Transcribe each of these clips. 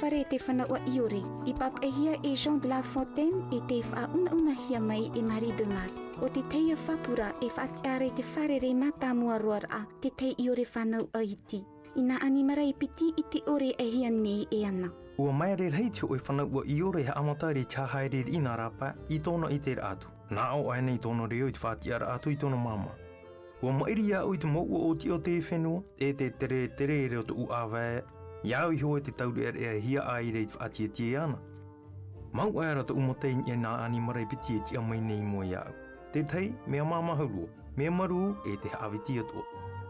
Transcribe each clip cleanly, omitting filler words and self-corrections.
whare te whanaua iore. I pap e hia e Jean de la Fontaine e te whauna hia mai e Marie de Mas. O te teia whapura e whaatiare te whare rei mata mua roara te te iore whanaua iti. Ina animara i piti i te ore e hia nei e ana. Ua mai re rei te oi whanaua iore he amata re chahae re ina rapa i tōna i te atu. Nā o aina i tōna reo i te whaatiara atu i tōna mama. Ua mairi ia o i te maua o ti o te whenua e te tere reo te uawae. Iau i hoa te taure e hia ai rei te whaatia tie ana. Mau aera te umotein e nā animara i piti e tia mai nei mua iau. Te tei mea mamahurua, mea maru e te haawitia toa.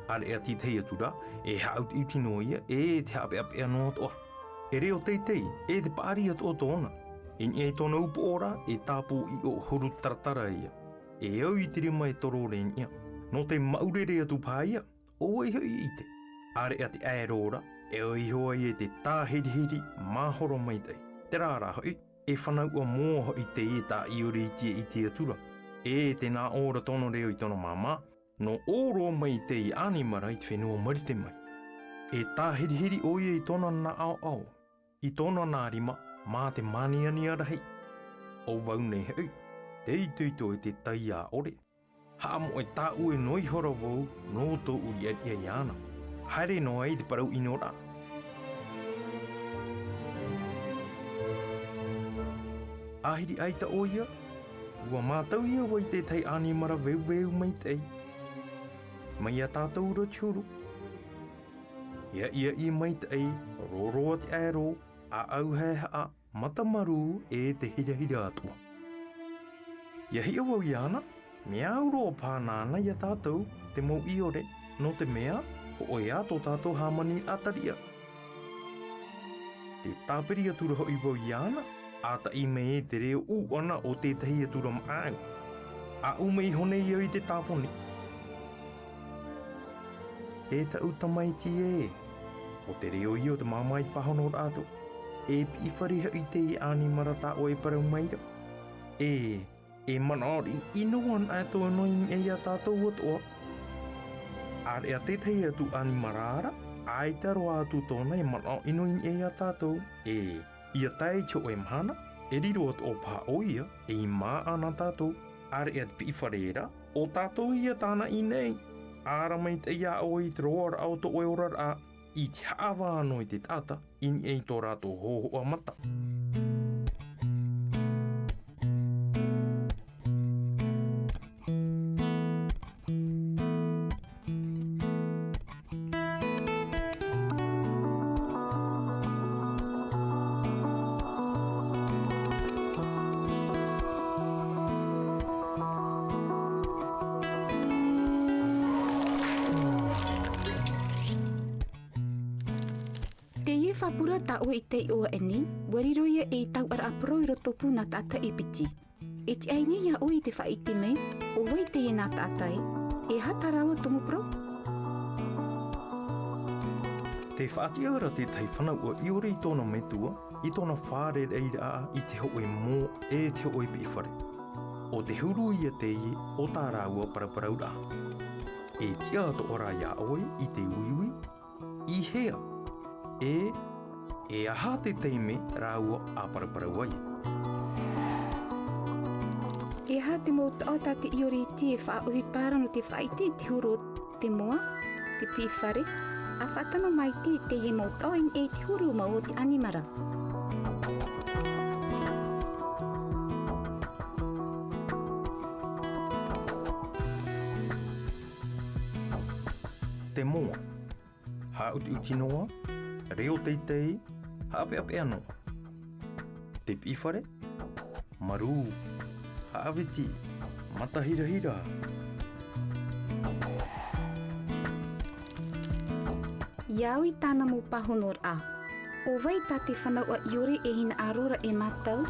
Are ea ti tei atura e haut i tino ia e te hape ape anō toa. E reo teitei e te pāri atoa tōna. E tōna upo ora e tāpū i o huru taratara ia. E au i tiri mai toro ren ia. No te maurere atu pāia, o e hoi i te. Are ea te aerora, e o i hoa i e te tāhirihiri mahoro mai tei. Te rāra hoi, e whanaua mō hoi te e tā iore i te atura. E te nā ora tono reo i tōna māma, no oro mai te i animara i te whenua marite mai. E tāhirihiri o i tōna nā au, i tōna nā rima, mā te maniani arahei. O vau nei hei, te i tuito e te tai a ore. Ha mo e tā ue noi hora wau, no tō uri e ia iana. Haere no ai te parau inora. Ahiri aita o ia, ua mātau ia wai te tei animara veu mai tei. Mai a tātou ratiuru. Ia i mai tei, roroa te aero, a au hei haa, matamaru e te hira atua. Ia hia wau iana, mea uroa pānāna ia tātou, te mau iore, no te mea, o e ato tātou hamani ataria. Te tāpiri atura hoi wau iana, ata i me e te reo uana o te tahi atura maau. A ume i hone i au i te tāponi. E ta utamaiti e, o te reo i o te mamai pahono rātou. E pi whariha i te i animara tā o e parau maira. E manaori inoan ato anoin e ia tātou atoa. Are a te tei atu animarara, ai taro atu tōna e manao inoin e ia tātou. Ia tae cho e mahana, e riro atu o pā o ia, e i mā ana tātou. Are a te pi whareera, o tātou ia tāna i nei. Ara mai te ia o i te roar au to e orar a, i te hawa anō i te tāta, in e tō rātou hoho a mata. Whapura ta o i te o eni, wariroia e tau ara apro i roto puna tata e piti. E ti aine ia o i te whaiti me, o wai te e nā tātai, e hatarawa tumu pro. Te whaati ara te tai whanaua i ore i tōna metua, i tōna whāre reira i te hoe mō e te hoe pīwhare. O te huru ia te i o tā rāua paraparau rā. E tia ato ora ia oe i te uiui, i hea. E aha te teime rāua a paraparau ai. E aha te mauta o tā te iore i ti e whauhi pārano te whaiti te huro te moa, te pīwhare, a whatano mai te e mauta o in e te huro mau o te animara. Te moa, hauti uti noa, reo teitei, haape ape anō. Te pīwhare, maru, haawiti, matahirahira. Iau i tāna mō pahonor a. O vai tā te whanaua iore e hina arora e matau.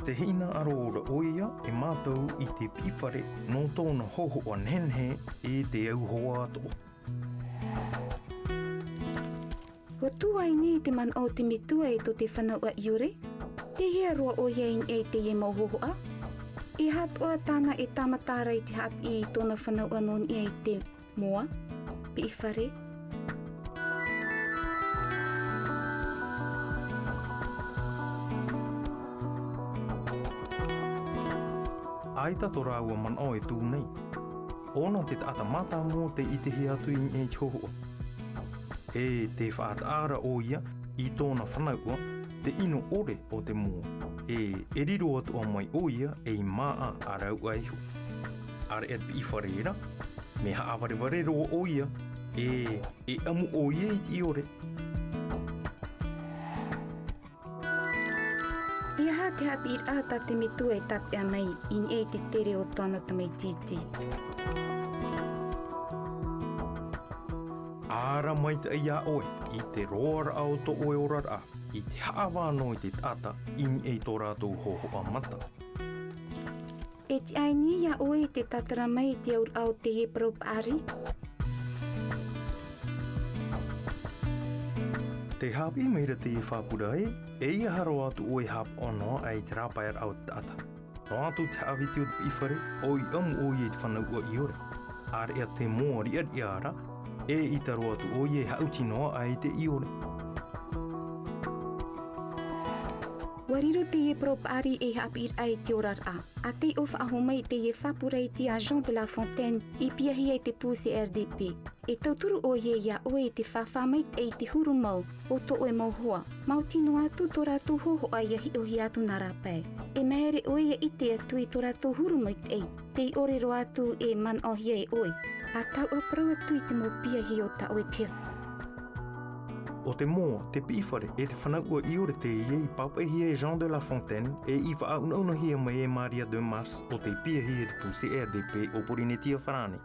Te hina arora o ia e mātou i te pīwhare no tōna hoho a nenhe e te au hoa atoa. Wa tuai nei te man o te mitua e to te whanaua iore. Te hea roa o ia in e te e mau hoho a. I hatoa tāna e tamatara i te hapi i tōna whanaua non i te moa. pi I whare. Ai tato rāua man o e tū nei. Ona te ata mata mō te i te hi atu i e chohoa. E te whaat ara o ia I tōna whanaua te ino ore o te mō. E riro atu o mai o ia e I maa a rau aihu. Are et pi I whareira, me haaware warero o ia e amu o ia I ore. Ia ha te hapi I ata te me tue tape a mai in e te tere o tōna tamai titi. Ara mai te ia oe, I te roara au to oe orara, I te haawano I te tata, in e tō rātou hoho a mata. E te aini ia oe te tatara mai te aur au te he prop ari. Te hapi meira te e whapura e ia haro atu oe hap ono ai te rāpair au te tata. No atu te awiti o te iwhare, o I amu o I te whanaua I ore. Are ea te mōri ar I ara, e I taro atu o I hauti noa ai te I ore. Wariro te e prop ari e hapi ai te orar a te o whaaho mai te e whapura I te a Jean de la Fontaine I piahi ai te pūse RDP. E tauturu o ia oe te whawhamai e te huru mau o to oe mau hoa. Mau tino atu tō rātou hoho ai ahi ohi atu nā rāpai. E maere oe I te atu I tō rātou huru mai te orero atu e man ohi ai oe. A tau o prau atu I te mo piahi o ta oe pia. O te mō, te piwhare e te whanaua I ore te ia I papahi e Jean de la Fontaine e I whaauna hia mai e Maria de Mas o te piahi e te pūse RDP o Porinetia Whanane.